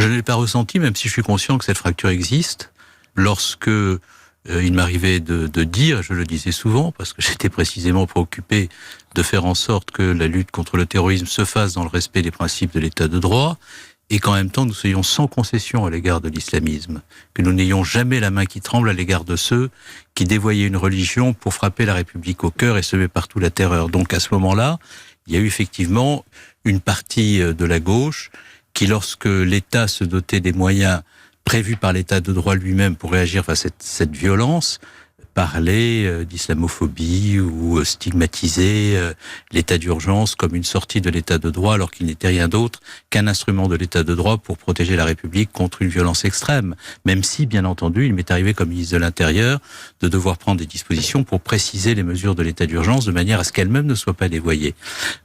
Je ne l'ai pas ressenti, même si je suis conscient que cette fracture existe. Lorsque il m'arrivait de dire, je le disais souvent, parce que j'étais précisément préoccupé de faire en sorte que la lutte contre le terrorisme se fasse dans le respect des principes de l'état de droit, et qu'en même temps nous soyons sans concession à l'égard de l'islamisme, que nous n'ayons jamais la main qui tremble à l'égard de ceux qui dévoyaient une religion pour frapper la République au cœur et semer partout la terreur. Donc à ce moment-là, il y a eu effectivement une partie de la gauche qui, lorsque l'État se dotait des moyens prévus par l'État de droit lui-même pour réagir face à cette violence, parlait d'islamophobie ou stigmatiser l'état d'urgence comme une sortie de l'état de droit alors qu'il n'était rien d'autre qu'un instrument de l'état de droit pour protéger la République contre une violence extrême. Même si, bien entendu, il m'est arrivé comme ministre de l'Intérieur de devoir prendre des dispositions pour préciser les mesures de l'état d'urgence de manière à ce qu'elles-mêmes ne soient pas dévoyées.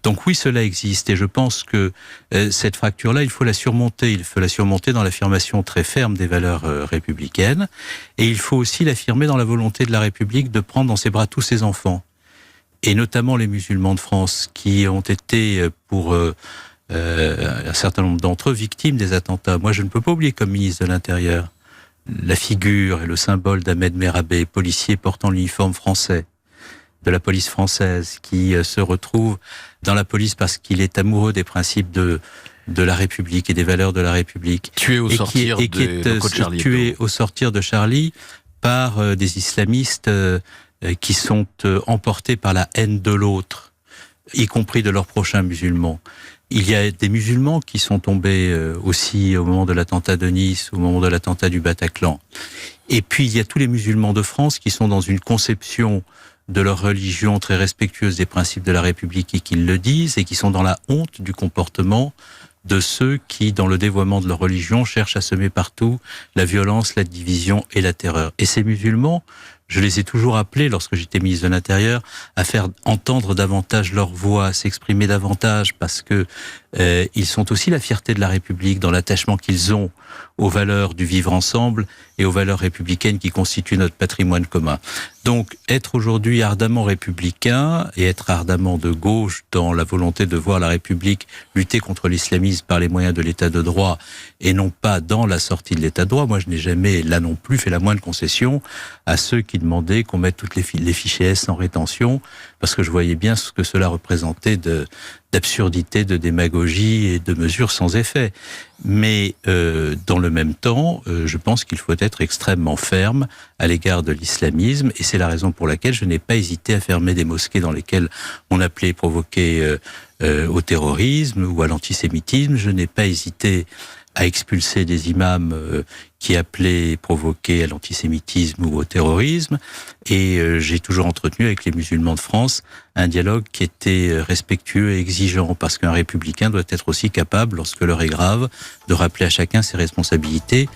Donc oui, cela existe et je pense que cette fracture-là, il faut la surmonter. Il faut la surmonter dans l'affirmation très ferme des valeurs républicaines et il faut aussi l'affirmer dans la volonté de la République de prendre dans ses bras tous ses enfants, et notamment les musulmans de France, qui ont été, pour un certain nombre d'entre eux, victimes des attentats. Moi, je ne peux pas oublier, comme ministre de l'Intérieur, la figure et le symbole d'Ahmed Merabé, policier portant l'uniforme français, de la police française, qui se retrouve dans la police parce qu'il est amoureux des principes de la République et des valeurs de la République. Tué au sortir de Charlie par des islamistes qui sont emportés par la haine de l'autre, y compris de leurs prochains musulmans. Il y a des musulmans qui sont tombés aussi au moment de l'attentat de Nice, au moment de l'attentat du Bataclan. Et puis il y a tous les musulmans de France qui sont dans une conception de leur religion très respectueuse des principes de la République et qui le disent, et qui sont dans la honte du comportement de ceux qui, dans le dévoiement de leur religion, cherchent à semer partout la violence, la division et la terreur. Et ces musulmans, je les ai toujours appelés, lorsque j'étais ministre de l'Intérieur, à faire entendre davantage leur voix, à s'exprimer davantage, parce que ils sont aussi la fierté de la République dans l'attachement qu'ils ont aux valeurs du vivre ensemble et aux valeurs républicaines qui constituent notre patrimoine commun. Donc, être aujourd'hui ardemment républicain et être ardemment de gauche dans la volonté de voir la République lutter contre l'islamisme par les moyens de l'état de droit et non pas dans la sortie de l'état de droit, moi je n'ai jamais, là non plus, fait la moindre concession à ceux qui demandaient qu'on mette toutes les fichiers S en rétention, parce que je voyais bien ce que cela représentait d'absurdité, de démagogie et de mesures sans effet. Mais dans le même temps, je pense qu'il faut être extrêmement ferme à l'égard de l'islamisme, et c'est la raison pour laquelle je n'ai pas hésité à fermer des mosquées dans lesquelles on appelait provoquer au terrorisme ou à l'antisémitisme. Je n'ai pas hésité à expulser des imams qui appelaient provoquer à l'antisémitisme ou au terrorisme. Et j'ai toujours entretenu avec les musulmans de France un dialogue qui était respectueux et exigeant, parce qu'un républicain doit être aussi capable, lorsque l'heure est grave, de rappeler à chacun ses responsabilités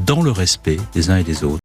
dans le respect des uns et des autres.